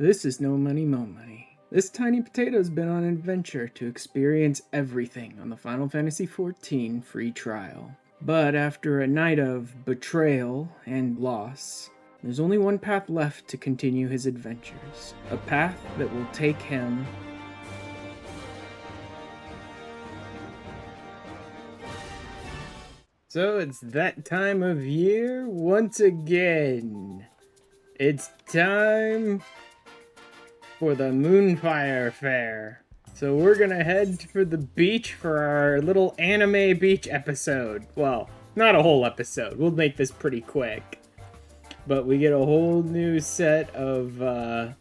This is No Money Mo Money. This tiny potato's been on an adventure to experience everything on the Final Fantasy XIV free trial. But after a night of betrayal and loss, there's only one path left to continue his adventures. A path that will take him So it's that time of year once again. It's time for the Moonfire Faire. So we're gonna head for the beach for our little anime beach episode. Well, not a whole episode. We'll make this pretty quick. But we get a whole new set of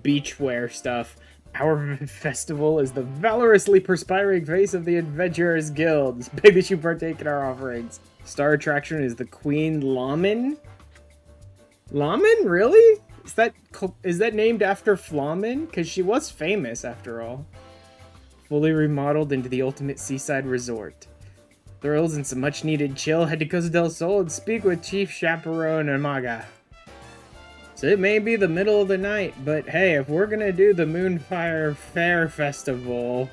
beachwear stuff. Our festival is the valorously perspiring face of the Adventurers Guild. It's big that you partake in our offerings. Star attraction is the Queen Lamin. Lamin? Really? Is that named after Flamin? Because she was famous, after all. Fully remodeled into the ultimate seaside resort. Thrills and some much-needed chill, head to Costa del Sol and speak with Chief Chaperone Amaga. So it may be the middle of the night, but hey, if we're gonna do the Moonfire Faire Festival,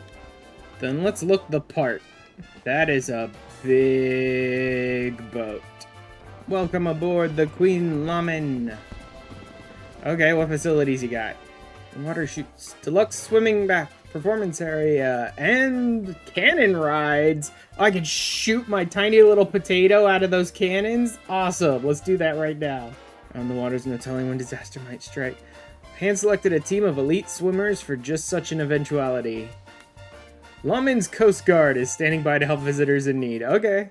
then let's look the part. That is a big boat. Welcome aboard the Queen Lamin. Okay, what facilities you got? Water chutes, deluxe swimming bath, performance area, and cannon rides. Oh, I can shoot my tiny little potato out of those cannons? Awesome, let's do that right now. On the water's no telling when disaster might strike. Hand-selected a team of elite swimmers for just such an eventuality. Lamin's Coast Guard is standing by to help visitors in need. Okay.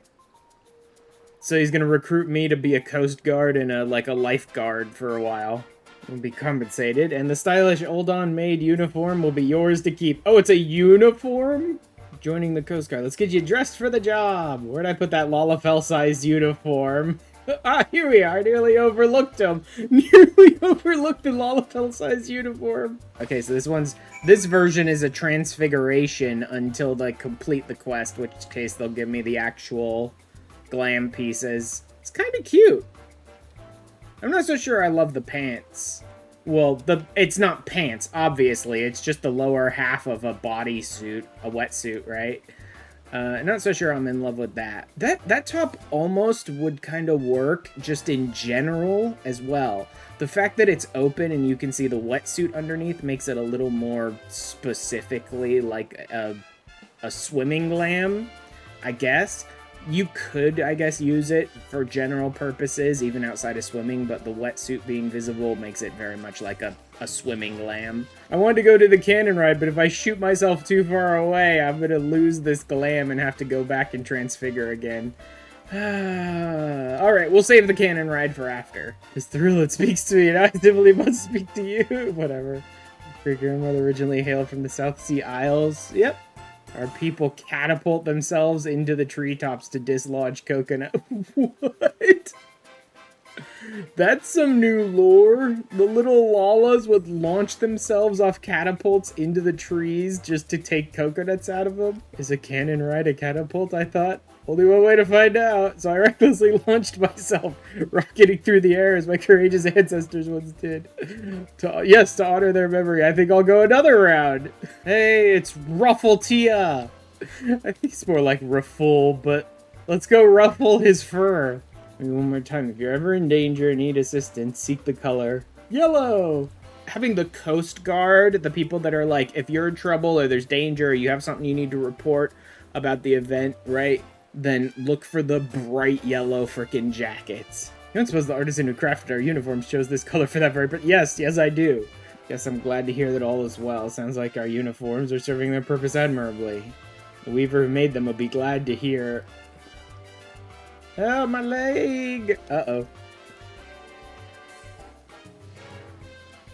So he's gonna recruit me to be a Coast Guard and a lifeguard for a while. We'll be compensated, and the stylish Oldon-made uniform will be yours to keep. Oh, it's a uniform? Joining the Coast Guard. Let's get you dressed for the job. Where'd I put that Lalafell-sized uniform? Ah, here we are. Nearly overlooked him. Nearly overlooked the Lalafell-sized uniform. Okay, so this version is a transfiguration until they complete the quest, which case they'll give me the actual glam pieces. It's kind of cute. I'm not so sure I love the pants. Well, it's not pants, obviously. It's just the lower half of a bodysuit, a wetsuit, right? Not so sure I'm in love with that. That top almost would kind of work just in general as well. The fact that it's open and you can see the wetsuit underneath makes it a little more specifically like a swimming glam, I guess. You could, I guess, use it for general purposes, even outside of swimming, but the wetsuit being visible makes it very much like a swimming glam. I wanted to go to the cannon ride, but if I shoot myself too far away, I'm gonna lose this glam and have to go back and transfigure again. Alright, we'll save the cannon ride for after. This thrill, it speaks to me, and I actively must speak to you. Whatever. Your grandmother originally hailed from the South Sea Isles. Yep. Our people catapult themselves into the treetops to dislodge coconut. What? That's some new lore. The little Lalas would launch themselves off catapults into the trees just to take coconuts out of them. Is a cannon ride a catapult, I thought? Only one way to find out. So I recklessly launched myself, rocketing through the air as my courageous ancestors once did. To honor their memory, I think I'll go another round. Hey, it's Ruffle-Tia. I think it's more like Ruffle, but let's go ruffle his fur. One more time, if you're ever in danger and need assistance, seek the color yellow. Having the Coast Guard, the people that are like, if you're in trouble or there's danger or you have something you need to report about the event, right? Then look for the bright yellow frickin' jackets. You don't suppose the artisan who crafted our uniforms chose this color for that very, but yes, I do. Guess I'm glad to hear that all is well. Sounds like our uniforms are serving their purpose admirably. The weaver who made them will be glad to hear. Oh, my leg! Uh-oh.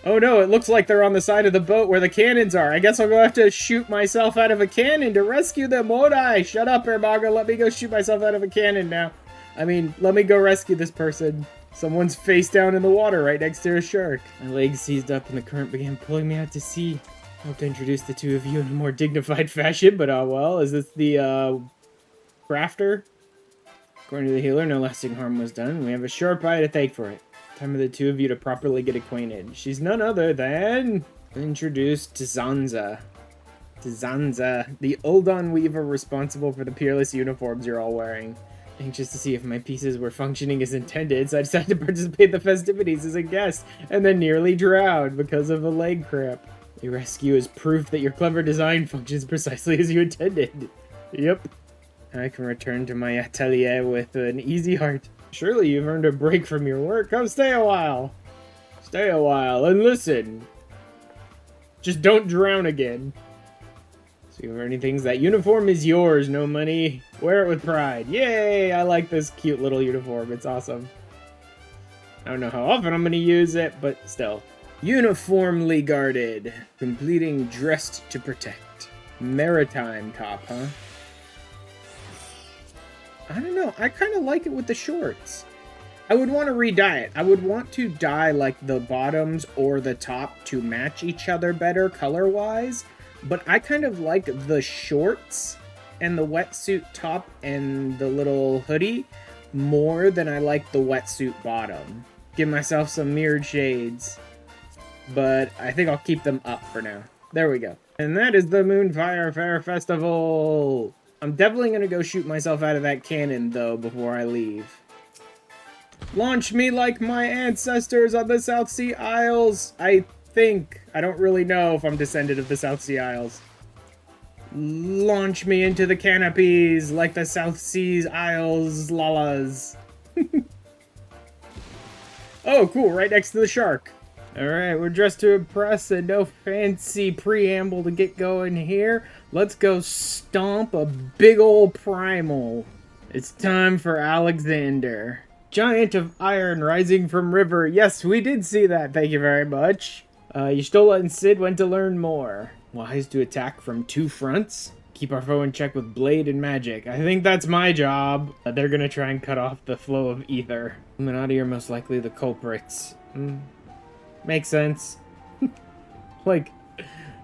Oh no, it looks like they're on the side of the boat where the cannons are. I guess I'll go have to shoot myself out of a cannon to rescue them, won't I? Shut up, Ermaga. Let me go shoot myself out of a cannon now. I mean, let me go rescue this person. Someone's face down in the water right next to a shark. My legs seized up and the current began pulling me out to sea. I hope to introduce the two of you in a more dignified fashion, but well. Is this the, crafter? According to the healer, no lasting harm was done. We have a sharp eye to thank for it. Time for the two of you to properly get acquainted. She's none other than... introduced to Zanza. The Uldon Weaver responsible for the peerless uniforms you're all wearing. Anxious to see if my pieces were functioning as intended, so I decided to participate in the festivities as a guest, and then nearly drowned because of a leg cramp. Your rescue is proof that your clever design functions precisely as you intended. Yep. I can return to my atelier with an easy heart. Surely you've earned a break from your work. Come stay a while. Stay a while and listen. Just don't drown again. So you're learning things. That uniform is yours, no money. Wear it with pride. Yay! I like this cute little uniform. It's awesome. I don't know how often I'm going to use it, but still. Uniformly guarded. Completing dressed to protect. Maritime top, huh? I don't know. I kind of like it with the shorts. I would want to re-dye it. I would want to dye like the bottoms or the top to match each other better color-wise. But I kind of like the shorts and the wetsuit top and the little hoodie more than I like the wetsuit bottom. Give myself some mirrored shades. But I think I'll keep them up for now. There we go. And that is the Moonfire Faire Festival! I'm definitely going to go shoot myself out of that cannon, though, before I leave. Launch me like my ancestors on the South Sea Isles! I think. I don't really know if I'm descendant of the South Sea Isles. Launch me into the canopies like the South Seas Isles lalas. Oh, cool, right next to the shark. Alright, we're dressed to impress and no fancy preamble to get going here. Let's go stomp a big old Primal. It's time for Alexander. Giant of iron rising from river. Yes, we did see that, thank you very much. Y'shtola and Sid went to learn more. Wise to attack from two fronts. Keep our foe in check with blade and magic. I think that's my job. They're gonna try and cut off the flow of ether. Illuminati are most likely the culprits. Makes sense. Like,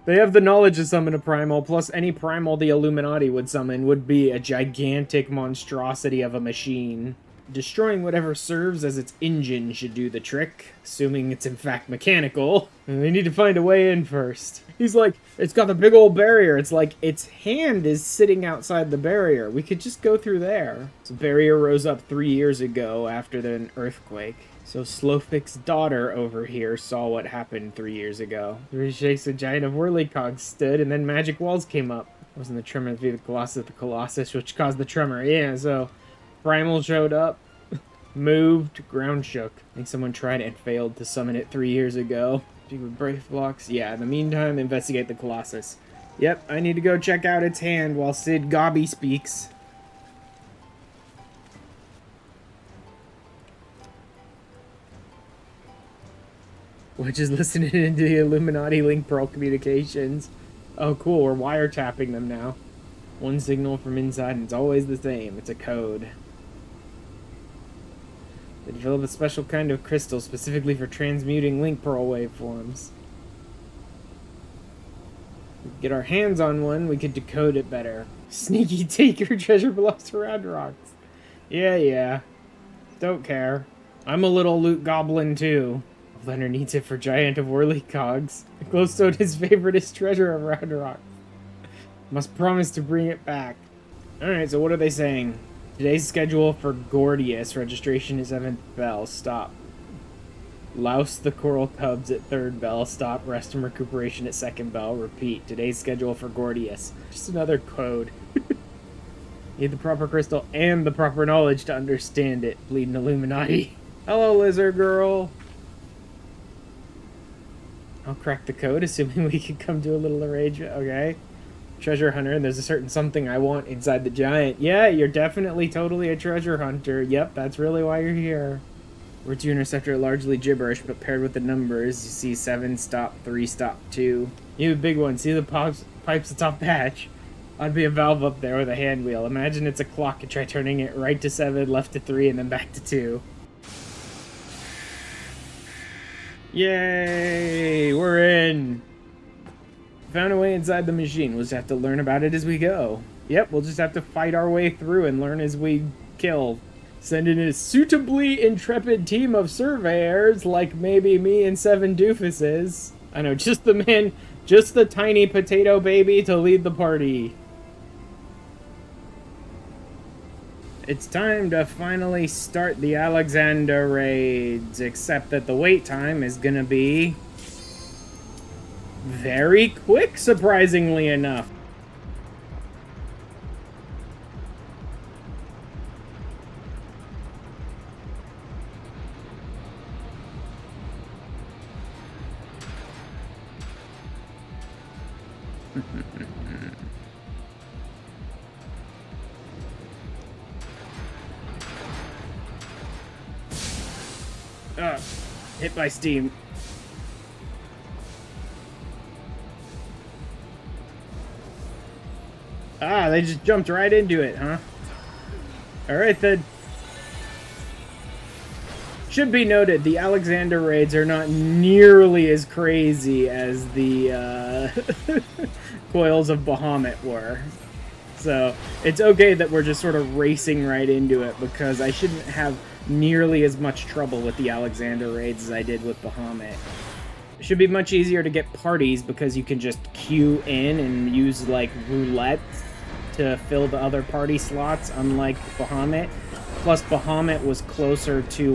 they have the knowledge to summon a Primal, plus any Primal the Illuminati would summon would be a gigantic monstrosity of a machine. Destroying whatever serves as its engine should do the trick, assuming it's in fact mechanical. And they need to find a way in first. He's like, it's got the big old barrier. It's like, its hand is sitting outside the barrier. We could just go through there. The barrier rose up 3 years ago after an earthquake. So Slowfik's daughter over here saw what happened 3 years ago. 3 shakes a giant of whirlycogs stood, and then magic walls came up. Wasn't the tremor via the Colossus which caused the tremor? Yeah, so Primal showed up, moved, ground shook. I think someone tried and failed to summon it 3 years ago. Speak with Brave Blocks. Yeah, in the meantime, investigate the Colossus. Yep, I need to go check out its hand while Sid Gobby speaks. Which is listening into the Illuminati Link Pearl communications. Oh cool, we're wiretapping them now. One signal from inside and it's always the same. It's a code. They developed a special kind of crystal specifically for transmuting Link Pearl waveforms. If we could get our hands on one, we could decode it better. Sneaky taker, treasure belongs to Round Rocks. Yeah. Don't care. I'm a little loot goblin too. Leonard needs it for Giant of Whirlycogs. The glowstone is favoriteest treasure of Round Rock. Must promise to bring it back. Alright, so what are they saying? Today's schedule for Gordius. Registration is 7th bell. Stop. Louse the coral cubs at 3rd bell. Stop. Rest and recuperation at 2nd bell. Repeat. Today's schedule for Gordius. Just another code. Need the proper crystal and the proper knowledge to understand it. Bleeding Illuminati. Hello, lizard girl. I'll crack the code, assuming we can come to a little arrangement. Okay. Treasure hunter, and there's a certain something I want inside the giant. Yeah, you're definitely totally a treasure hunter. Yep, that's really why you're here. Words you intercept are largely gibberish, but paired with the numbers, you see 7, stop, 3, stop, 2. You have a big one. See the pipes atop the hatch? Ought be a valve up there with a hand wheel. Imagine it's a clock and try turning it right to 7, left to 3, and then back to 2. Yay! We're in! Found a way inside the machine. We'll just have to learn about it as we go. Yep, we'll just have to fight our way through and learn as we kill. Send in a suitably intrepid team of surveyors, like maybe me and 7 doofuses. I know, just the man, just the tiny potato baby to lead the party. It's time to finally start the Alexander raids, except that the wait time is gonna be very quick, surprisingly enough. Hit by steam. Ah, they just jumped right into it, huh? Alright then. Should be noted, the Alexander raids are not nearly as crazy as the Coils of Bahamut were. So, it's okay that we're just sort of racing right into it, because I shouldn't have nearly as much trouble with the Alexander raids as I did with Bahamut. It should be much easier to get parties, because you can just queue in and use, like, roulette to fill the other party slots, unlike Bahamut. Plus, Bahamut was closer to,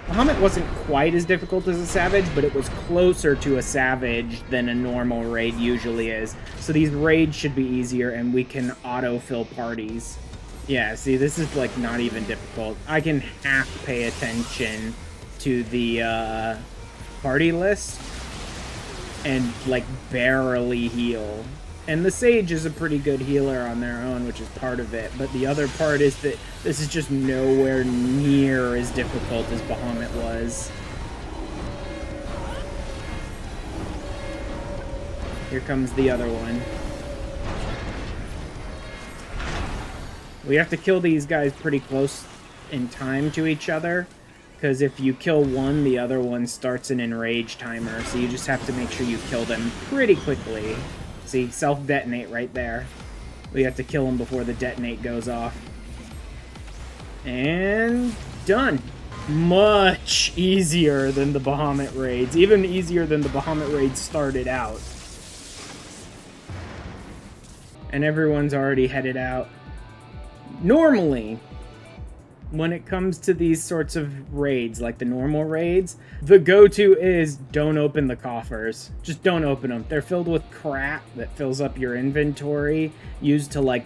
Bahamut wasn't quite as difficult as a Savage, but it was closer to a Savage than a normal raid usually is. So these raids should be easier, and we can auto-fill parties. Yeah, see, this is, like, not even difficult. I can half pay attention to the, party list and, like, barely heal. And the Sage is a pretty good healer on their own, which is part of it. But the other part is that this is just nowhere near as difficult as Bahamut was. Here comes the other one. We have to kill these guys pretty close in time to each other, because if you kill one, the other one starts an enrage timer, so you just have to make sure you kill them pretty quickly. See, self-detonate right there. We have to kill them before the detonate goes off. And done. Much easier than the Bahamut raids. Even easier than the Bahamut raids started out. And everyone's already headed out. Normally, when it comes to these sorts of raids, like the normal raids, the go-to is don't open the coffers. Just don't open them. They're filled with crap that fills up your inventory, used to, like,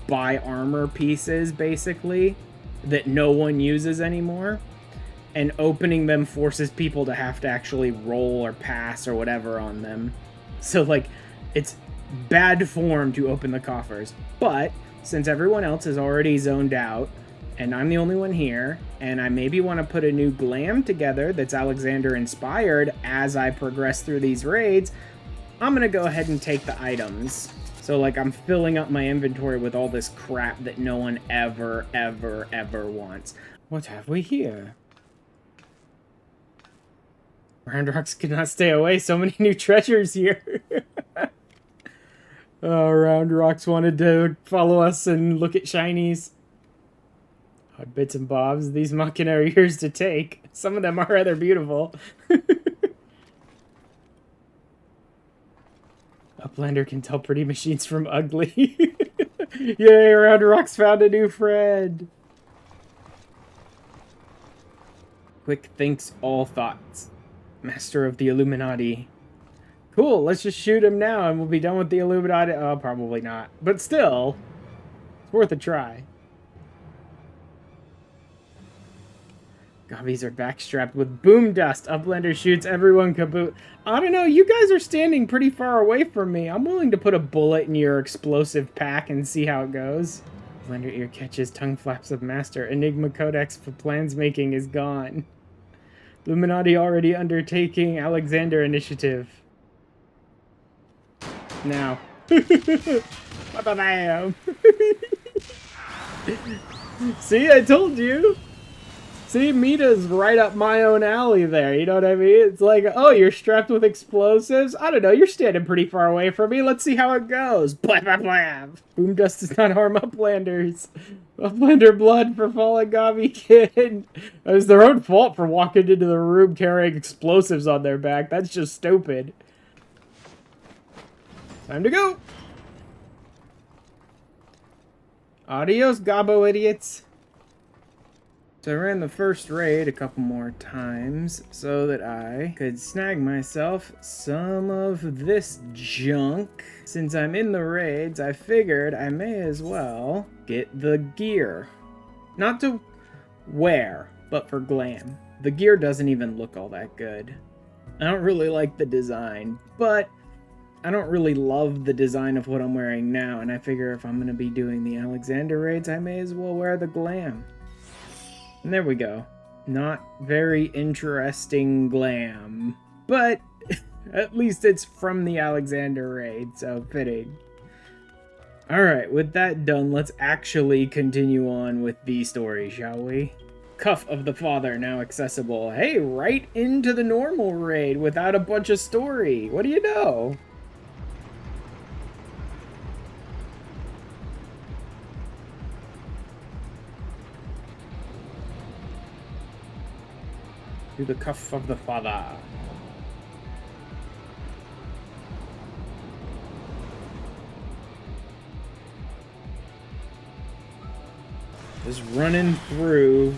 buy armor pieces, basically, that no one uses anymore. And opening them forces people to have to actually roll or pass or whatever on them. So, like, it's bad form to open the coffers. But since everyone else is already zoned out, and I'm the only one here, and I maybe want to put a new glam together that's Alexander-inspired as I progress through these raids, I'm going to go ahead and take the items. So, like, I'm filling up my inventory with all this crap that no one ever, ever, ever wants. What have we here? Roundrocks cannot stay away. So many new treasures here. Oh, Roundrocks wanted to follow us and look at shinies. Odd bits and bobs. These Machina are yours to take. Some of them are rather beautiful. Uplander can tell pretty machines from ugly. Yay, Roundrocks found a new friend. Quick thinks all thoughts. Master of the Illuminati. Cool, let's just shoot him now and we'll be done with the Illuminati. Oh, probably not. But still, it's worth a try. Gobbies are backstrapped with boom dust. Uplander shoots everyone kaboot. I don't know, you guys are standing pretty far away from me. I'm willing to put a bullet in your explosive pack and see how it goes. Uplander ear catches tongue flaps of master. Enigma Codex for plans making is gone. Illuminati already undertaking Alexander initiative. Now. Ba-ba-bam. See, I told you. See, Mita's right up my own alley there, you know what I mean? It's like, oh, you're strapped with explosives? I don't know, you're standing pretty far away from me. Let's see how it goes. Blah, blah, blah. Boom dust does not harm Uplanders. Uplander blood for fallen Gabi Kid. It was their own fault for walking into the room carrying explosives on their back. That's just stupid. Time to go. Adios, Gabo idiots. So I ran the first raid a couple more times so that I could snag myself some of this junk. Since I'm in the raids, I figured I may as well get the gear. Not to wear, but for glam. The gear doesn't even look all that good. I don't really like the design, but I don't really love the design of what I'm wearing now, and I figure if I'm going to be doing the Alexander raids, I may as well wear the glam. And there we go. Not very interesting glam. But at least it's from the Alexander raid, so fitting. Alright, with that done, let's actually continue on with the story, shall we? Cuff of the Father now accessible. Hey, right into the normal raid without a bunch of story. What do you know? To the Cuff of the Father. Just running through,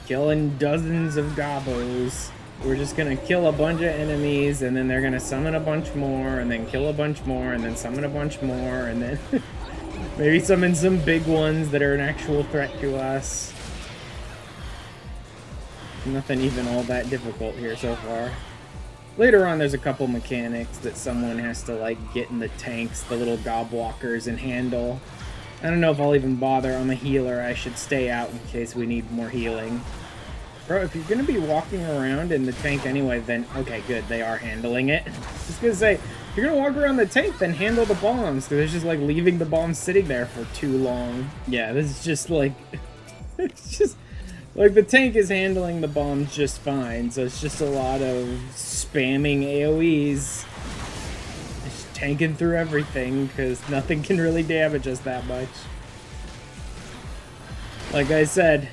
killing dozens of gobos. We're just gonna kill a bunch of enemies, and then they're gonna summon a bunch more, and then kill a bunch more, and then summon a bunch more, and then maybe summon some big ones that are an actual threat to us. Nothing even all that difficult here so far. Later on, there's a couple mechanics that someone has to, like, get in the tanks, the little gobwalkers, and handle. I don't know if I'll even bother. I'm a healer. I should stay out in case we need more healing. Bro, if you're gonna be walking around in the tank anyway, then... Okay, good. They are handling it. Just gonna say, if you're gonna walk around the tank, then handle the bombs, because it's just, like, leaving the bombs sitting there for too long. Yeah, this is just, like... It's just... Like, the tank is handling the bombs just fine, so it's just a lot of spamming AoEs. Just tanking through everything, because nothing can really damage us that much. Like I said,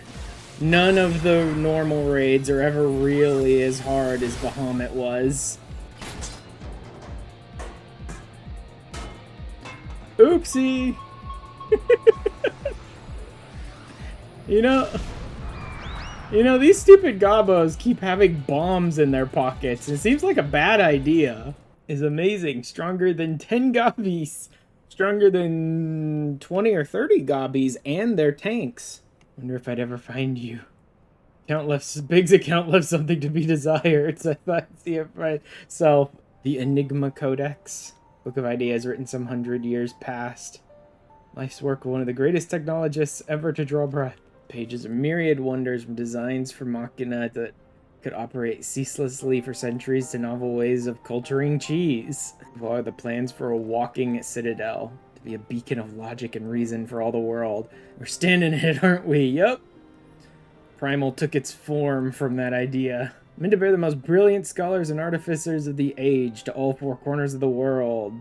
none of the normal raids are ever really as hard as Bahamut was. Oopsie! You know, these stupid gobos keep having bombs in their pockets. It seems like a bad idea. Is amazing. Stronger than 10 gobbies. Stronger than 20 or 30 gobbies and their tanks. Wonder if I'd ever find you. Big's account left something to be desired. So I thought I'd see it right. So, the Enigma Codex. Book of Ideas written some 100 years past. Life's work of one of the greatest technologists ever to draw breath. Pages of myriad wonders from designs for Machina that could operate ceaselessly for centuries to novel ways of culturing cheese. What are the plans for a walking citadel? To be a beacon of logic and reason for all the world. We're standing in it, aren't we? Yup. Primal took its form from that idea. Meant to bear the most brilliant scholars and artificers of the age to all four corners of the world.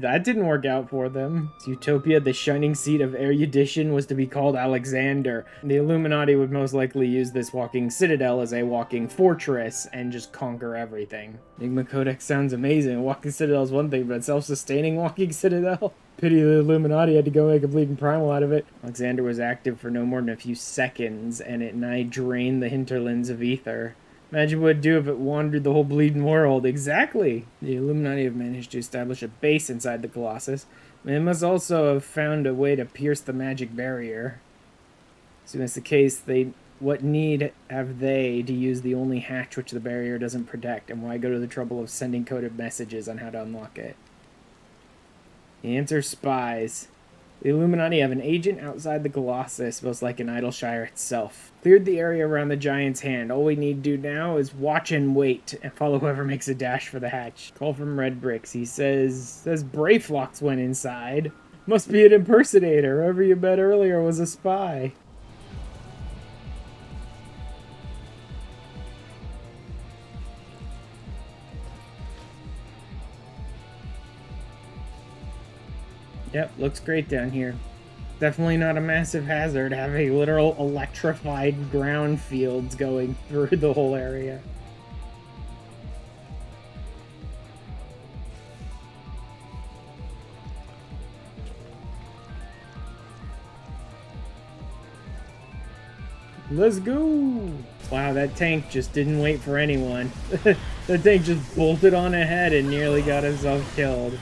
That didn't work out for them. Utopia, the shining seat of erudition, was to be called Alexander. The Illuminati would most likely use this walking citadel as a walking fortress and just conquer everything. Enigma Codex sounds amazing. Walking citadel is one thing, but a self-sustaining walking citadel? Pity the Illuminati had to go make a bleeding primal out of it. Alexander was active for no more than a few seconds, and it nigh drained the hinterlands of ether. Imagine what it'd do if it wandered the whole bleeding world. Exactly! The Illuminati have managed to establish a base inside the Colossus. They must also have found a way to pierce the magic barrier. As soon as the case, what need have they to use the only hatch which the barrier doesn't protect, and why go to the trouble of sending coded messages on how to unlock it? The answer: spies. The Illuminati have an agent outside the Colossus, most like an Idleshire itself. Cleared the area around the giant's hand. All we need to do now is watch and wait, and follow whoever makes a dash for the hatch. Call from Red Bricks. He says Brayflox went inside. Must be an impersonator. Whoever you met earlier was a spy. Yep, looks great down here. Definitely not a massive hazard having literal electrified ground fields going through the whole area. Let's go! Wow, that tank just didn't wait for anyone. That tank just bolted on ahead and nearly got himself killed.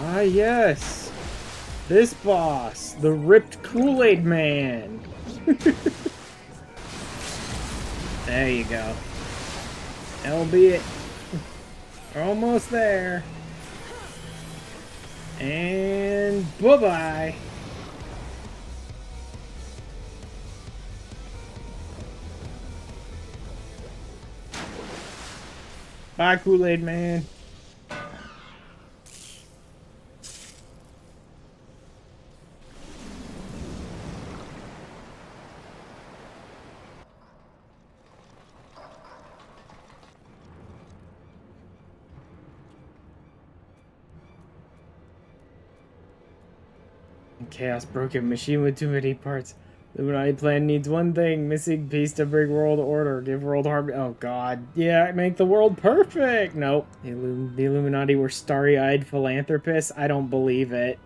Ah, yes! This boss! The ripped Kool-Aid Man! There you go. Albeit, almost there. And bye-bye! Bye, Kool-Aid Man. Chaos broken machine with too many parts. The Illuminati plan needs one thing: missing piece to bring world order. Give world harmony. Oh god. Yeah, make the world perfect! Nope. The Illuminati were starry-eyed philanthropists? I don't believe it.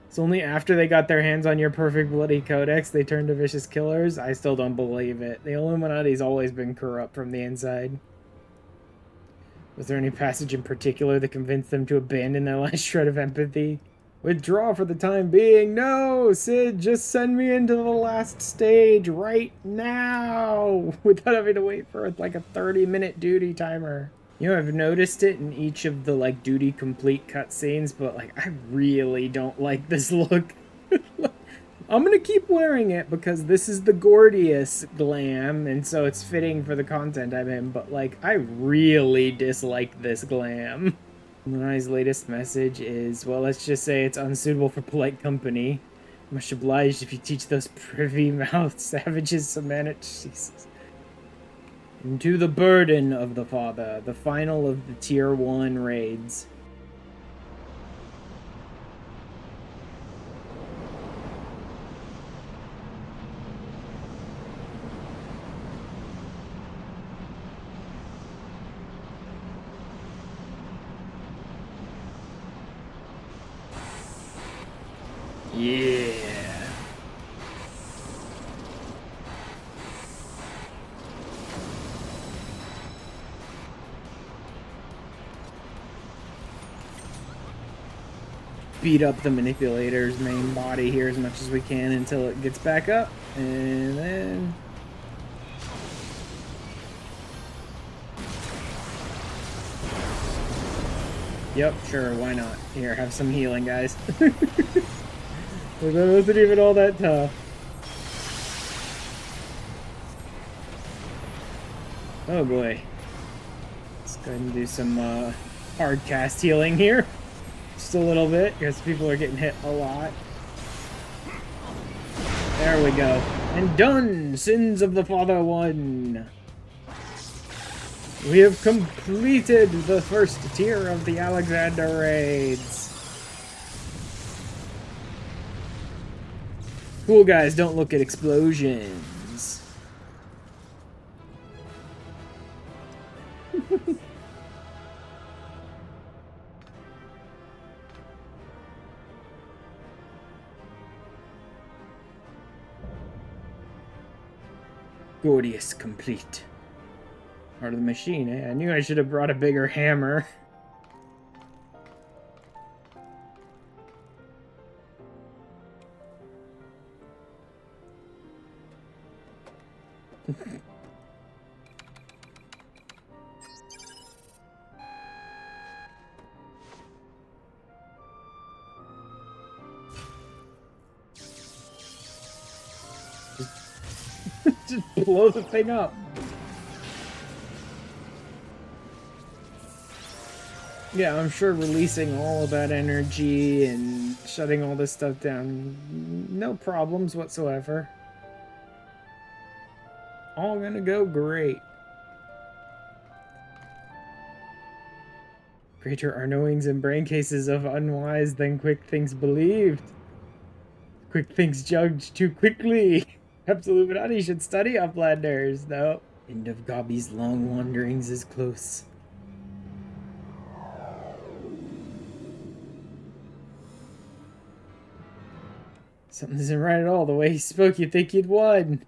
It's only after they got their hands on your perfect bloody codex they turned to vicious killers? I still don't believe it. The Illuminati's always been corrupt from the inside. Was there any passage in particular that convinced them to abandon their last shred of empathy? Withdraw for the time being. No, Sid, just send me into the last stage right now without having to wait for like a 30-minute duty timer. You know, I've noticed it in each of the like duty complete cutscenes, but like I really don't like this look. I'm gonna keep wearing it because this is the Gordian Glam, and so it's fitting for the content I'm in, but like I really dislike this glam. Lunai's latest message is, well, let's just say it's unsuitable for polite company. Much obliged if you teach those privy-mouthed savages some manners. Jesus. Into the burden of the father, the final of the Tier 1 raids. Yeah. Beat up the manipulator's main body here as much as we can until it gets back up, and then yep, sure, why not? Here, have some healing, guys. That wasn't even all that tough. Oh boy. Let's go ahead and do some hard cast healing here. Just a little bit, because people are getting hit a lot. There we go. And done! Sins of the Father 1. We have completed the first tier of the Alexander raids. Cool guys don't look at explosions. Gordius complete. Part of the machine, eh? I knew I should have brought a bigger hammer. Just blow the thing up. Yeah, I'm sure releasing all of that energy and shutting all this stuff down, no problems whatsoever. All gonna go great. Greater are knowings and brain cases of unwise than quick things believed. Quick things judged too quickly. Illuminati should study Uplanders, though. End of Gobby's long wanderings is close. Something isn't right at all. The way he spoke, you'd think he'd won.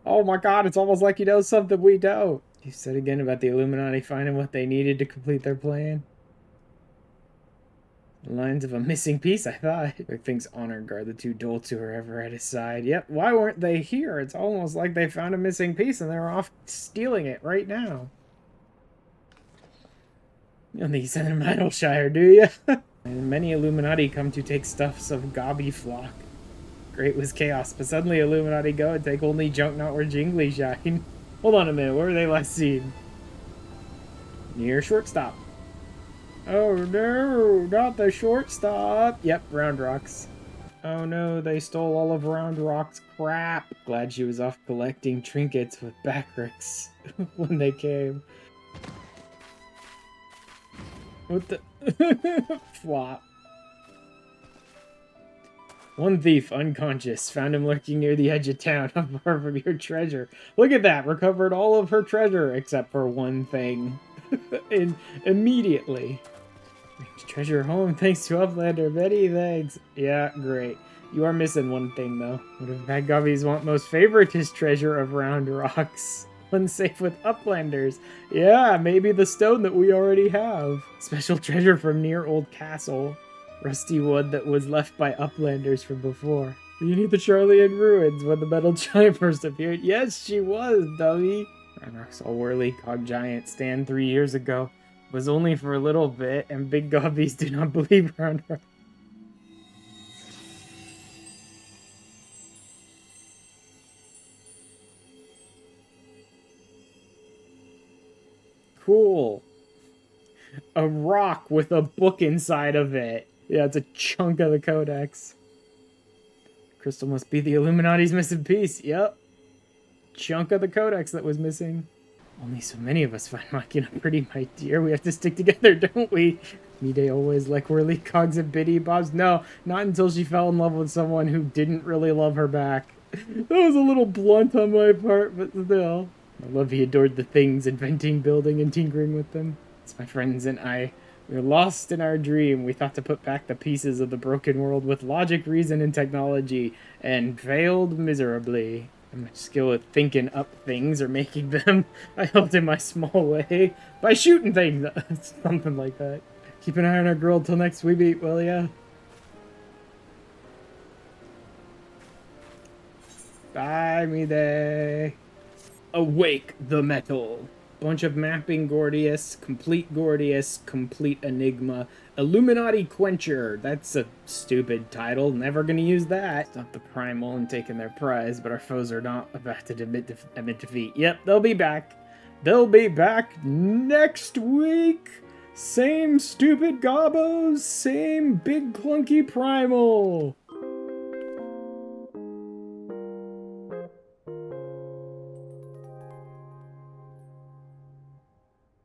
Oh my god, it's almost like he knows something we don't. You said again about the Illuminati finding what they needed to complete their plan. The lines of a missing piece, I thought. Quick thinks honor guard the two dolts who are ever at his side. Yep, why weren't they here? It's almost like they found a missing piece and they're off stealing it right now. You don't think he's sending them Idleshire, do you? And many Illuminati come to take stuffs of Gobby flock. Great was chaos, but suddenly Illuminati go and take only junk not where jingly shine. Hold on a minute, where were they last seen? Near shortstop. Oh no, not the shortstop. Yep, Round Rock's. Oh no, they stole all of Round Rock's crap. Glad she was off collecting trinkets with Backricks when they came. What the? Flop. One thief, unconscious, found him lurking near the edge of town, not far from your treasure. Look at that, recovered all of her treasure, except for one thing. Immediately. Treasure home, thanks to Uplander. Many thanks. Yeah, great. You are missing one thing, though. What if Bad Gobbies want most favoritist treasure of Round Rocks? Unsafe with Uplanders. Yeah, maybe the stone that we already have. Special treasure from near old castle. Rusty wood that was left by Uplanders from before. You need the Charlian ruins when the metal giant first appeared. Yes, she was, dummy. Round saw Whirly Cog Giant stand 3 years ago. It was only for a little bit, and big gobbies do not believe Round Rock. Cool. A rock with a book inside of it. Yeah, it's a chunk of the codex. Crystal must be the Illuminati's missing piece. Yep. Chunk of the codex that was missing. Only so many of us find Machina pretty, my dear. We have to stick together, don't we? Mide always like Whirly Cogs and Biddy Bobs. No, not until she fell in love with someone who didn't really love her back. That was a little blunt on my part, but still. I love he adored the things, inventing, building, and tinkering with them. It's my friends and I. We were lost in our dream. We thought to put back the pieces of the broken world with logic, reason, and technology, and failed miserably. I'm much skill at thinking up things or making them. I helped in my small way by shooting things. Something like that. Keep an eye on our girl till next we meet, will ya? Bye, Mide. Awake the metal. Bunch of mapping Gordius, complete Enigma, Illuminati Quencher. That's a stupid title, never gonna use that. Stop the Primal and taking their prize, but our foes are not about to admit defeat. Yep, they'll be back. They'll be back next week. Same stupid Gobbos, same big clunky Primal.